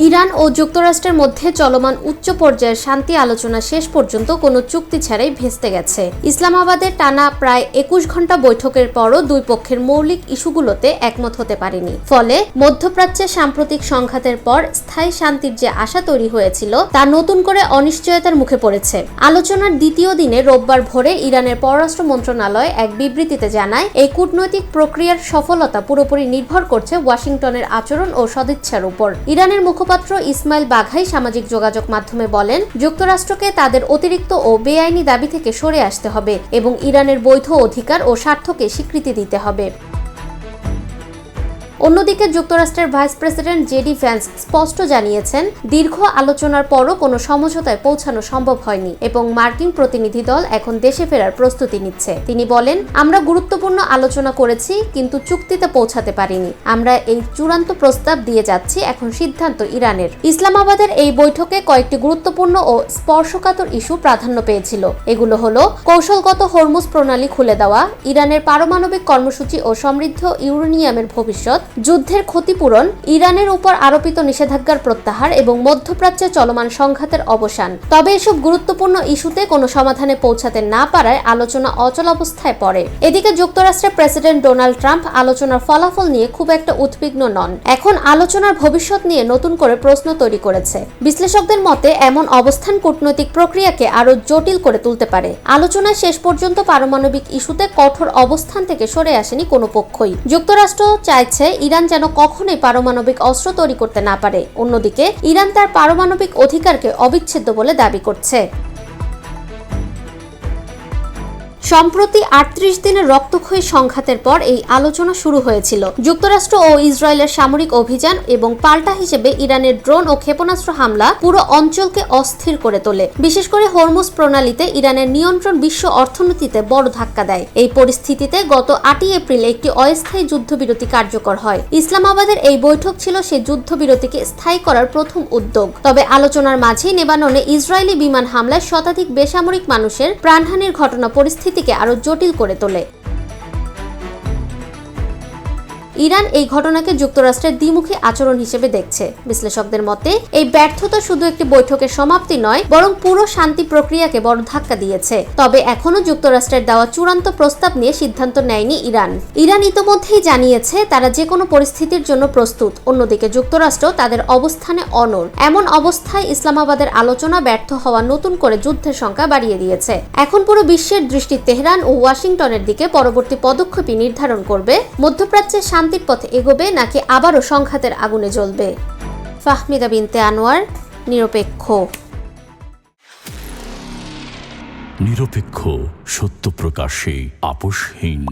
Iran ও যুক্তরাষ্ট্রের মধ্যে চলমান উচ্চ পর্যায়ের শান্তি আলোচনা শেষ পর্যন্ত কোনো চুক্তি ছাড়াই ভেস্তে গেছে। ইসলামাবাদের টানা প্রায় ২১ ঘণ্টা বৈঠকের পরও দুই পক্ষের মৌলিক ইস্যুগুলোতে একমত হতে পারেনি। ফলে মধ্যপ্রাচ্যে সাম্প্রতিক সংঘাতের পর স্থায়ী শান্তির যে আশা তৈরি হয়েছিল তা নতুন করে অনিশ্চয়তার মুখে পড়েছে। আলোচনার দ্বিতীয় দিনে রোববার ভোরে ইরানের পররাষ্ট্র মন্ত্রণালয় এক বিবৃতিতে জানায়, এই কূটনৈতিক প্রক্রিয়ার সফলতা পুরোপুরি নির্ভর করছে ওয়াশিংটনের আচরণ ও সদিচ্ছার উপর। ইরানের মুখপাত্র ইসমাইল বাঘাই সামাজিক যোগাযোগ মাধ্যমে বলেন, যুক্তরাষ্ট্রকে তাদের অতিরিক্ত ও বেআইনি দাবি থেকে সরে আসতে হবে এবং ইরানের বৈধ অধিকার ও স্বার্থকে স্বীকৃতি দিতে হবে। অন্যদিকে যুক্তরাষ্ট্রের ভাইস প্রেসিডেন্ট জেডি ভ্যান্স স্পষ্ট জানিয়েছেন, দীর্ঘ আলোচনার পরও কোনো সমঝোতায় পৌঁছানো সম্ভব হয়নি এবং মার্কিন প্রতিনিধি দল এখন দেশে ফেরার প্রস্তুতি নিচ্ছে। তিনি বলেন, আমরা গুরুত্বপূর্ণ আলোচনা করেছি কিন্তু চুক্তিতে পৌঁছাতে পারিনি। আমরা এই চূড়ান্ত প্রস্তাব দিয়ে যাচ্ছি, এখন সিদ্ধান্ত ইরানের। ইসলামাবাদের এই বৈঠকে কয়েকটি গুরুত্বপূর্ণ ও স্পর্শকাতর ইস্যু প্রাধান্য পেয়েছিল। এগুলো হলো কৌশলগত হরমুজ প্রণালী খুলে দেওয়া, ইরানের পারমাণবিক কর্মসূচি ও সমৃদ্ধ ইউরেনিয়ামের ভবিষ্যৎ, যুদ্ধের ক্ষতিপূরণ, ইরানের উপর আরোপিত নিষেধাজ্ঞার প্রত্যাহার এবং মধ্যপ্রাচ্যে চলমান সংঘাতের অবসান। তবে এসব গুরুত্বপূর্ণ ইস্যুতে কোনো সমাধানে পৌঁছাতে না পারায় আলোচনা অচলাবস্থায় পড়ে। এদিকে যুক্তরাষ্ট্রের প্রেসিডেন্ট ডোনাল্ড ট্রাম্প আলোচনার ফলাফল নিয়ে খুব একটা উদ্বিগ্ন নন। এখন আলোচনার ভবিষ্যৎ নিয়ে নতুন করে প্রশ্ন তৈরি করেছে। বিশ্লেষকদের মতে এমন অবস্থান কূটনৈতিক প্রক্রিয়াকে আরো জটিল করে তুলতে পারে। আলোচনায় শেষ পর্যন্ত পারমাণবিক ইস্যুতে কঠোর অবস্থান থেকে সরে আসেনি কোনো পক্ষই। যুক্তরাষ্ট্র চাইছে ইরান যেন কখনোই পারমাণবিক অস্ত্র তৈরি করতে না পারে। অন্যদিকে ইরান তার পারমাণবিক অধিকারকে অবিচ্ছেদ্য বলে দাবি করছে। সম্প্রতি ৩৮ দিনের রক্তক্ষয়ী সংঘাতের পর এই আলোচনা শুরু হয়েছিল। যুক্তরাষ্ট্র ও ইসরায়েলের সামরিক অভিযান এবং পাল্টা হিসেবে ইরানের ড্রোন ও ক্ষেপণাস্ত্র হামলা পুরো অঞ্চলকে অস্থির করে তোলে। বিশেষ করে হরমুজ প্রণালীতে ইরানের নিয়ন্ত্রণ বিশ্ব অর্থনীতিতে বড় ধাক্কা দেয়। এই পরিস্থিতিতে গত ৮ এপ্রিল একটি অস্থায়ী যুদ্ধবিরতি কার্যকর হয়। ইসলামাবাদের এই বৈঠক ছিল সেই যুদ্ধবিরতিকে স্থায়ী করার প্রথম উদ্যোগ। তবে আলোচনার মাঝেই লেবাননে ইসরায়েলি বিমান হামলায় শতাধিক বেসামরিক মানুষের প্রাণহানির ঘটনা পরিস্থিতি আরো জটিল করে তোলে। ইরান এই ঘটনাকে যুক্তরাষ্ট্রের দ্বিমুখী আচরণ হিসেবে দেখছে। বিশ্লেষকদের মতে এই ব্যর্থতা শুধু একটি বৈঠকের সমাপ্তি নয়, বরং পুরো শান্তি প্রক্রিয়াকে বড় ধাক্কা দিয়েছে। তবে এখনো যুক্তরাষ্ট্রের দেওয়া চূড়ান্ত প্রস্তাব নিয়ে সিদ্ধান্ত নেয়নি ইরান। ইরান ইতোমধ্যেই জানিয়েছে তারা যে কোনো পরিস্থিতির জন্য প্রস্তুত। অন্যদিকে যুক্তরাষ্ট্র তাদের অবস্থানে অনড়। এমন অবস্থায় ইসলামাবাদের আলোচনা ব্যর্থ হওয়া নতুন করে যুদ্ধের সংখ্যা বাড়িয়ে দিয়েছে। এখন পুরো বিশ্বের দৃষ্টি তেহরান ও ওয়াশিংটনের দিকে পরবর্তী পদক্ষেপই নির্ধারণ করবে মধ্যপ্রাচ্যের শান্তির পথে এগোবে নাকি আবারও সংঘাতের আগুনে জ্বলবে। ফাহমিদা বিনতে আনোয়ার, নিরপেক্ষ। নিরপেক্ষ, সত্য প্রকাশে আপোষহীন।